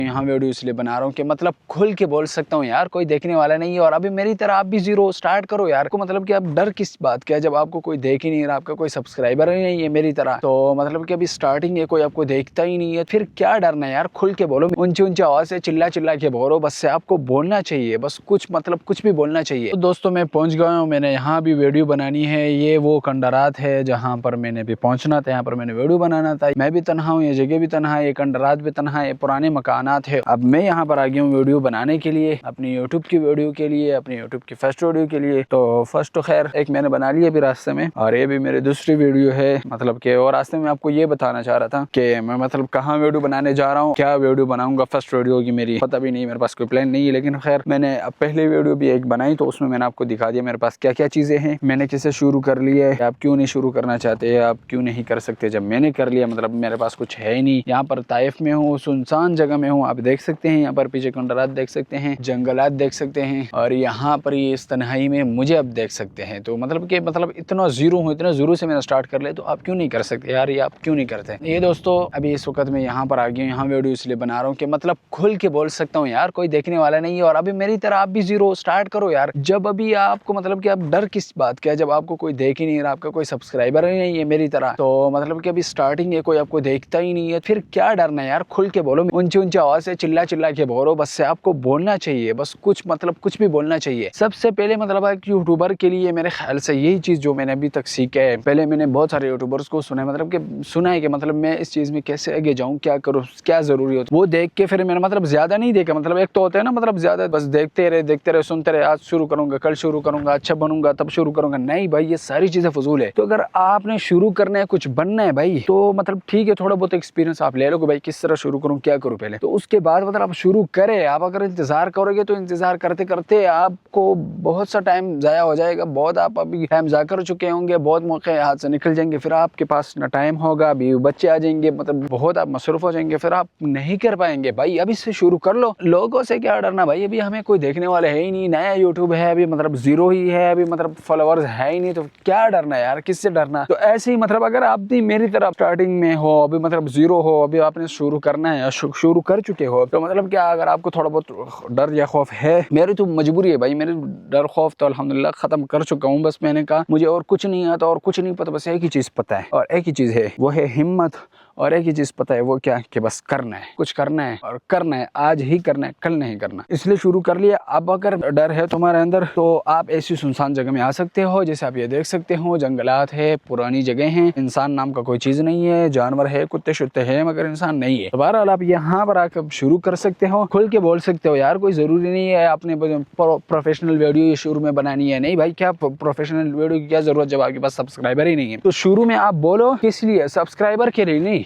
यहाँ वीडियो इसलिए बना रहा हूँ कि मतलब खुल के बोल सकता हूँ यार, कोई देखने वाला नहीं है। और अभी मेरी तरह आप भी जीरो स्टार्ट करो यार को, मतलब कि आप डर किस बात का है जब आपको कोई देख ही नहीं रहा, आपका कोई सब्सक्राइबर ही नहीं है मेरी तरह, तो मतलब कि अभी स्टार्टिंग है, कोई आपको देखता ही नहीं है, फिर क्या डरना है यार। खुल के बोलो, ऊंची ऊंची आवाज से चिल्ला चिल्ला के बोलो, बस से आपको बोलना चाहिए, बस कुछ मतलब कुछ भी बोलना चाहिए। तो दोस्तों मैं पहुंच गया हूँ, मैंने यहाँ भी वीडियो बनानी है। ये वो खंडरात है जहाँ पर मैंने भी पहुंचना था, यहाँ पर मैंने वीडियो बनाना था। मैं भी तन्हा हूँ, ये जगह भी तन्हा है, ये खंडरात भी तन्हा है, पुराने मकानात है। अब मैं यहाँ पर आ गया हूँ वीडियो बनाने के लिए, अपनी यूट्यूब की वीडियो के लिए, अपनी यूट्यूब की फर्स्ट वीडियो के लिए। तो फर्स्ट तो खैर एक मैंने बना लिया अभी रास्ते में, और ये भी मेरी दूसरी वीडियो है। मतलब कि और रास्ते में आपको ये बताना चाह रहा था कि मैं मतलब कहाँ वीडियो बनाने जा रहा हूँ, क्या वीडियो बनाऊंगा। फर्स्ट वीडियो होगी मेरी, पता भी नहीं, मेरे पास कोई प्लान नहीं है। लेकिन खैर मैंने अब पहले वीडियो भी एक बनाई, तो उसमें मैंने आपको दिखा दिया मेरे पास क्या क्या चीजें हैं, मैंने किसे शुरू कर लिया है। आप क्यों नहीं शुरू करना चाहते, आप क्यों नहीं कर सकते जब मैंने कर लिया। मतलब मेरे पास कुछ है ही नहीं, यहाँ पर ताइफ में हूँ, सुनसान जगह में हूँ, आप देख सकते हैं। यहाँ पर पीछे खंडरात देख सकते हैं, जंगलात देख सकते हैं, और यहाँ पर ये इस तन्हाई में मुझे अब देख सकते हैं। तो मतलब कि मतलब इतना जीरो हूँ, इतना जीरो से मैंने स्टार्ट कर लिया, तो आप क्यों नहीं कर सकते यार, ये आप क्यों नहीं करते। ये दोस्तों अभी इस वक्त मैं यहाँ पर आ गया हूँ, यहाँ वीडियो इसलिए बना रहा हूँ कि मतलब खुल के बोल सकता हूँ यार, कोई देखने वाला नहीं है। और अभी मेरी तरह आप भी जीरो स्टार्ट करो यार। जब अभी आपको मतलब कि आप डर किस बात का है जब आपको कोई देख ही नहीं रहा, आपका कोई सब्सक्राइबर ही नहीं है मेरी तरह, तो मतलब कि अभी स्टार्टिंग है, कोई आपको देखता ही नहीं है, फिर क्या डरना है यार। खुल के बोलो, ऊंची ऊंची आवाज से चिल्ला चिल्ला के बोलो, बस से आपको बोलना चाहिए, बस कुछ मतलब कुछ भी बोलना चाहिए। सबसे पहले मतलब एक यूट्यूबर के लिए मेरे ख्याल से यही चीज जो मैंने अभी तक सीखा है। पहले मैंने बहुत सारे यूट्यूबर्स को सुना है, मतलब कि सुना है कि मतलब मैं इस चीज में कैसे आगे जाऊं, क्या करूं, क्या जरूरी हो, वो देख के फिर मैंने मतलब ज्यादा नहीं देखा। मतलब एक तो होता है ना, मतलब ज्यादा बस देखते रहे सुनते रहे, आज शुरू करूंगा, कल शुरू करूंगा, अच्छा बनूंगा तब शुरू करूंगा। नहीं भाई, ये सारी चीजें फजूल है। तो अगर आपने शुरू करना है, कुछ बनना है भाई, तो मतलब ठीक है, थोड़ा बहुत एक्सपीरियंस आप ले लो कि भाई किस तरह शुरू करूं, क्या करूं पहले, तो उसके बाद मतलब आप शुरू करें। आप अगर इंतजार करोगे तो इंतजार करते करते आपको बहुत सा टाइम जाया हो जाएगा। बहुत आप अभी टाइम जाया कर चुके होंगे, बहुत मौके हाथ से निकल जाएंगे, फिर आपके पास ना टाइम होगा, अभी बच्चे आ जाएंगे, मतलब बहुत आप मसरूफ हो जाएंगे, फिर आप नहीं कर पाएंगे। भाई अभी से शुरू कर लो, लोगों से क्या डरना भाई, अभी हमें कोई देखने वाले है ही नहीं, नया यूट्यूब है, अभी मतलब जीरो ही है, अभी मतलब फॉलोअर्स है ही नहीं, तो क्या डरना यार, किससे डरना। तो ऐसे ही मतलब अगर आप भी मेरी तरफ स्टार्टिंग में हो, अभी मतलब जीरो हो, अभी आपने शुरू करना है, शुरू कर चुके हो, तो मतलब क्या अगर आपको थोड़ा बहुत डर या खौफ है, मेरी तो मजबूरी है भाई, मेरे डर खौफ तो अल्हम्दुलिल्लाह खत्म कर चुका हूँ। बस मैंने कहा मुझे और कुछ नहीं आता और कुछ नहीं पता, बस एक ही चीज पता है, और एक ही चीज है, वो है हिम्मत। और एक ही चीज पता है, वो क्या, कि बस करना है, कुछ करना है, और करना है, आज ही करना है, कल नहीं करना। इसलिए शुरू कर लिया। अब अगर डर है तुम्हारे अंदर, तो आप ऐसी सुनसान जगह में आ सकते हो, जैसे आप ये देख सकते हो, जंगलात है, पुरानी जगह है, इंसान नाम का कोई चीज नहीं है, जानवर है, कुत्ते शुत्ते है, मगर इंसान नहीं है। तो बहरहाल आप यहाँ पर आकर शुरू कर सकते हो, खुल के बोल सकते हो यार। कोई जरूरी नहीं है आपने प्रोफेशनल वीडियो शुरू में बनानी है, नहीं भाई, क्या प्रोफेशनल वीडियो की क्या जरूरत जब आपके पास सब्सक्राइबर ही नहीं है। तो शुरू में आप बोलो, किस लिए, सब्सक्राइबर के लिए नहीं,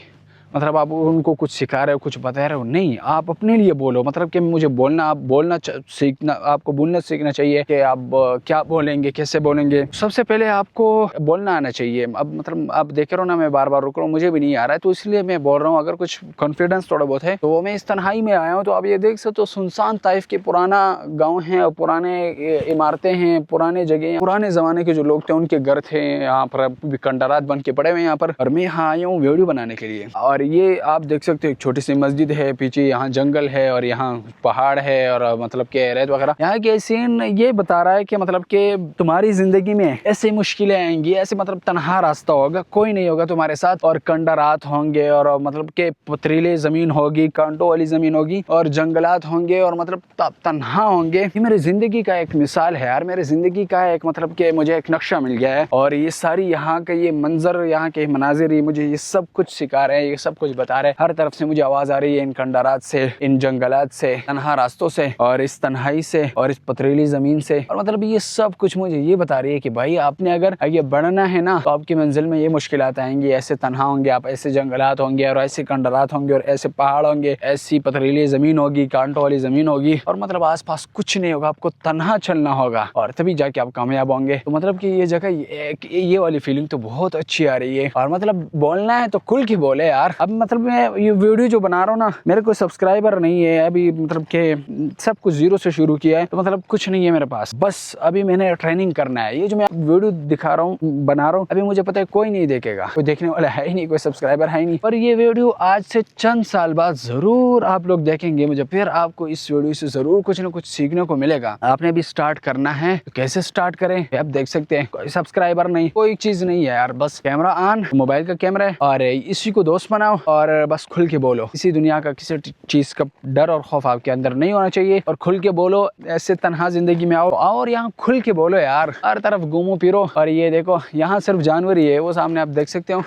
मतलब आप उनको कुछ सिखा रहे हो, कुछ बता रहे हो, नहीं, आप अपने लिए बोलो। मतलब कि मुझे बोलना, आप बोलना सीखना, आपको बोलना सीखना चाहिए कि आप क्या बोलेंगे, कैसे बोलेंगे। सबसे पहले आपको बोलना आना चाहिए। अब मतलब आप देख रहे हो ना, मैं बार बार रुक रहा हूँ, मुझे भी नहीं आ रहा है, तो इसलिए मैं बोल रहा हूँ। अगर कुछ कॉन्फिडेंस थोड़ा बहुत है, तो मैं इस तन्हाई में आया हूँ। तो आप ये देख सकते हो, सुनसान ताइफ के पुराना गाँव है, और पुराने इमारतें हैं, पुराने जगह, पुराने जमाने के जो लोग थे उनके घर थे, यहाँ पर खंडरात बन के पड़े हुए यहाँ पर। और मैं यहाँ आया हूँ वीडियो बनाने के लिए। और ये आप देख सकते हो, एक छोटी सी मस्जिद है, पीछे यहाँ जंगल है, और यहाँ पहाड़ है, और मतलब के रेत वगैरह। यहाँ के सीन ये बता रहा है कि मतलब कि तुम्हारी जिंदगी में ऐसी मुश्किलें आएंगी, ऐसे मतलब तनहा रास्ता होगा, कोई नहीं होगा तुम्हारे साथ, और खंडरात होंगे, और मतलब के पथरीले जमीन होगी, कांटों वाली जमीन होगी, और जंगलात होंगे, और मतलब तन्हा होंगे। ये मेरी जिंदगी का एक मिसाल है यार, मेरी जिंदगी का एक मतलब कि मुझे एक नक्शा मिल गया है। और ये सारी यहाँ के ये मंजर, यहाँ के मनाजिर, ये मुझे ये सब कुछ सिखा रहे हैं, ये सब कुछ बता रहे हैं। हर तरफ से मुझे आवाज आ रही है, इन खंडरात से, इन जंगलात से, तन्हा रास्तों से, और इस तन्हाई से, और इस पथरीली जमीन से। और मतलब ये सब कुछ मुझे ये बता रही है कि भाई आपने अगर आगे बढ़ना है ना, तो आपकी मंजिल में ये मुश्किलात आएंगी, ऐसे तन्हा होंगे आप, ऐसे जंगलात होंगे, और ऐसे खंडरात होंगे, और ऐसे पहाड़ होंगे, ऐसी पथरीली जमीन होगी, कांटों वाली जमीन होगी, और मतलब आसपास कुछ नहीं होगा, आपको तन्हा चलना होगा, और तभी जाके आप कामयाब होंगे। तो मतलब कि ये जगह, ये वाली फीलिंग तो बहुत अच्छी आ रही है। और मतलब बोलना है तो खुल के बोले यार, अब मतलब मैं ये वीडियो जो बना रहा हूँ ना, मेरे कोई सब्सक्राइबर नहीं है अभी, मतलब कि सब कुछ जीरो से शुरू किया है, तो मतलब कुछ नहीं है मेरे पास, बस अभी मैंने ट्रेनिंग करना है। ये जो मैं वीडियो दिखा रहा हूँ, बना रहा हूँ, अभी मुझे पता है कोई नहीं देखेगा, कोई देखने वाला है ही नहीं, कोई सब्सक्राइबर है ही नहीं, पर ये वीडियो आज से चंद साल बाद जरूर आप लोग देखेंगे मुझे, फिर आपको इस वीडियो से जरूर कुछ ना कुछ सीखने को मिलेगा। आपने भी स्टार्ट करना है तो कैसे स्टार्ट करें, आप देख सकते हैं, कोई सब्सक्राइबर नहीं, कोई चीज नहीं है यार, बस कैमरा ऑन, मोबाइल का कैमरा है और इसी को दोस्त बनाओ और बस खुल के बोलो। किसी दुनिया का किसी चीज का डर और खौफ आपके अंदर नहीं होना चाहिए और खुल के बोलो। ऐसे तन्हा जिंदगी में आओ और यहाँ खुल के बोलो यार, हर तरफ घूमो फिरो। और ये देखो यहाँ सिर्फ जानवर ही है, वो सामने आप देख सकते हो,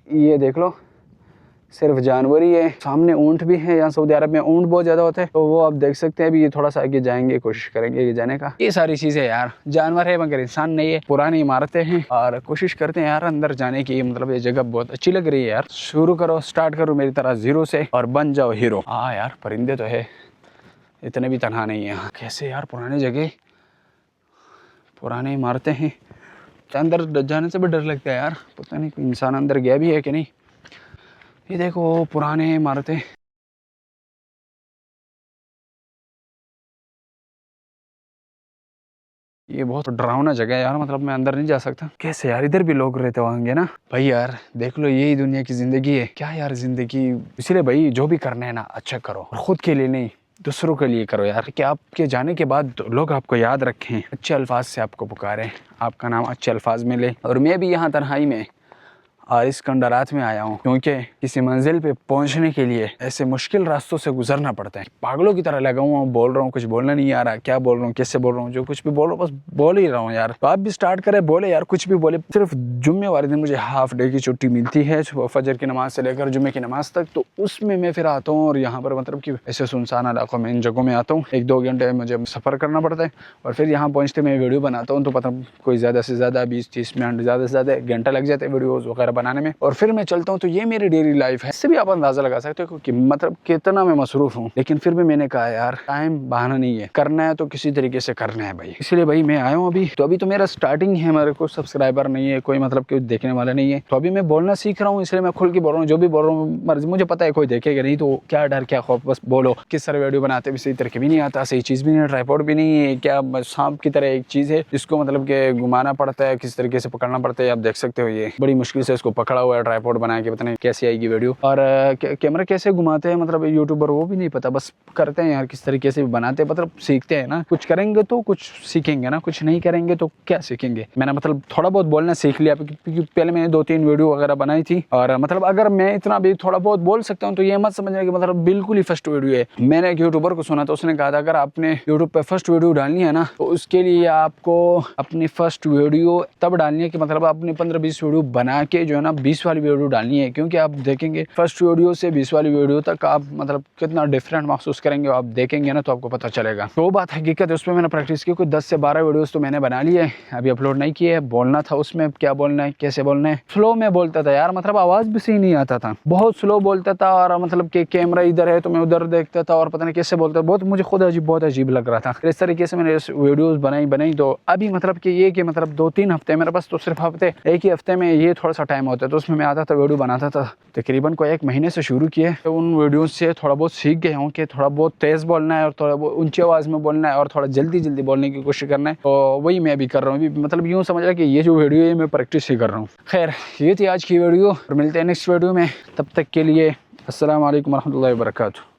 ये देख लो सिर्फ जानवर ही है। सामने ऊंट भी है, यहाँ सऊदी अरब में ऊंट बहुत ज्यादा होते हैं, तो वो आप देख सकते हैं। अभी ये थोड़ा सा आगे जाएंगे, कोशिश करेंगे जाने का। ये सारी चीजें यार, जानवर है मगर इंसान नहीं है। पुरानी इमारतें हैं और कोशिश करते हैं यार अंदर जाने की। मतलब ये जगह बहुत अच्छी लग रही है यार। शुरू करो, स्टार्ट करो मेरी तरह जीरो से और बन जाओ हीरो। हाँ यार, परिंदे तो है, इतने भी तनहा नहीं है यहाँ। कैसे यार, पुरानी जगह, पुरानी इमारतें हैं, अंदर जाने से भी डर लगता है यार, पता नहीं कोई इंसान अंदर गया भी है कि नहीं। ये देखो पुराने इमारतें, ये बहुत डरावना जगह है यार, मतलब मैं अंदर नहीं जा सकता। कैसे यार, इधर भी लोग रहते होंगे ना भाई। यार देख लो, यही दुनिया की जिंदगी है क्या यार, जिंदगी। इसलिए भाई जो भी करना है ना, अच्छा करो, और खुद के लिए नहीं दूसरों के लिए करो यार, कि आपके जाने के बाद लोग आपको याद रखें, अच्छे अल्फाज से आपको पुकारें, आपका नाम अच्छे अल्फाज में ले। और मैं भी यहाँ तन्हाई में और इस कंडरात में आया हूँ, क्योंकि किसी मंजिल पे पहुंचने के लिए ऐसे मुश्किल रास्तों से गुजरना पड़ता है। पागलों की तरह लगा हुआ हूँ, बोल रहा हूँ, कुछ बोलना नहीं आ रहा, क्या बोल रहा हूँ, कैसे बोल रहा हूँ, जो कुछ भी बोल रहा हूँ बस बोल ही रहा हूँ यार। तो आप भी स्टार्ट करें, बोले यार, कुछ भी बोले। सिर्फ जुम्मे वाले दिन मुझे हाफ डे की छुट्टी मिलती है, फजर की नमाज से लेकर जुम्मे की नमाज तक, तो उसमें मैं फिर आता हूँ और यहाँ पर मतलब कि ऐसे सुनसान इलाकों में, इन जगहों में आता हूँ। 1-2 घंटे मुझे सफ़र करना पड़ता है और फिर यहाँ पहुँचते मैं वीडियो बनाता हूँ, तो पता कोई ज़्यादा से ज़्यादा 20-30 मिनट, ज़्यादा से ज़्यादा 1 घंटा लग जाता है वीडियोज़ वगैरह बनाने में। और फिर मैं चलता हूँ, तो ये मेरी डेली लाइफ है। इससे भी आप अंदाजा लगा सकते हो कि मतलब कितना मैं मसरूफ हूँ। लेकिन फिर भी मैंने कहा यार, टाइम बहाना नहीं है, करना है तो किसी तरीके से करना है भाई। इसलिए भाई मैं आया हूँ अभी, तो अभी तो मेरा स्टार्टिंग है, मेरे को सब्सक्राइबर नहीं है, कोई मतलब कि देखने वाला नहीं है, तो अभी मैं बोलना सीख रहा हूँ। इसलिए मैं खुल के बोल रहा हूँ, जो भी बोल रहा हूँ मर्जी, मुझे पता है कोई देखेगा नहीं, तो क्या डर क्या खौफ, बस बोलो। किस तरह वीडियो बनाते भी सही तरीके भी नहीं आता, सही चीज़ भी नहीं है, ट्राइपॉड भी नहीं है, क्या सांप की तरह एक चीज़ है जिसको मतलब कि घुमाना पड़ता है, किस तरीके से पकड़ना पड़ता है। आप देख सकते हो, ये बड़ी मुश्किल से इसको पकड़ा हुआ है ट्राइपॉड बना के, पता नहीं कैसे आएगी वीडियो। और कैमरा कैसे घुमाते हैं, मतलब यूट्यूबर वो भी नहीं पता, बस करते हैं यार, किस तरीके से बनाते हैं, मतलब सीखते हैं ना। कुछ करेंगे तो कुछ सीखेंगे ना, कुछ नहीं करेंगे तो क्या सीखेंगे। मैंने मतलब थोड़ा बहुत बोलना सीख लिया, क्योंकि पहले मैंने 2-3 वीडियो वगैरह बनाई थी। और मतलब अगर मैं इतना भी थोड़ा बहुत बोल सकता हूँ, तो ये मत समझना कि मतलब बिल्कुल ही फर्स्ट वीडियो है। मैंने एक यूट्यूबर को सुना, तो उसने कहा था अगर आपने यूट्यूब पे फर्स्ट वीडियो डालनी है ना, तो उसके लिए आपको अपनी फर्स्ट वीडियो तब डालनी है कि मतलब आपने 15-20 वीडियो बना के जो है ना 20 वाली वीडियो डालनी है। क्योंकि आप देखेंगे फर्स्ट वीडियो से 20 वाली वीडियो तक आप मतलब कितना डिफरेंट महसूस करेंगे, आप देखेंगे ना तो आपको पता चलेगा। तो बात हकीकत है, उसमें मैंने प्रैक्टिस की, कोई 10 से 12 वीडियोस तो मैंने बना लिए, अभी अपलोड नहीं किए। बोलना था उसमें, क्या बोलना है, कैसे बोलना है, स्लो में बोलता था यार, मतलब आवाज़ भी सही नहीं आता था, बहुत स्लो बोलता था। और मतलब कि कैमरा इधर है तो मैं उधर देखता था और पता नहीं कैसे बोलता, बहुत मुझे खुद बहुत अजीब लग रहा था। इस तरीके से मैंने वीडियोज़ बनाई। तो अभी मतलब कि ये कि मतलब 2-3 हफ्ते मेरे पास, तो सिर्फ हफ्ते, एक ही हफ्ते में ये थोड़ा सा टाइम होता है, तो उसमें मैं आता था वीडियो बनाता था। तकरीबन को 1 महीने से शुरू किए, तो उन वीडियो से थोड़ा बहुत सीख गया हूँ कि थोड़ा बहुत तेज़ बोलना है और थोड़ा बहुत ऊंची आवाज़ में बोलना है और थोड़ा जल्दी बोलने की कोशिश करना है। तो वही मैं भी कर रहा हूँ। अभी मतलब यूँ समझ रहा कि ये जो वीडियो है मैं प्रैक्टिस ही कर रहा हूँ। खैर, ये थी आज की वीडियो और मिलते हैं नेक्स्ट वीडियो में। तब तक के लिए अस्सलाम वालेकुम रहमतुल्लाहि व बरकातुहू।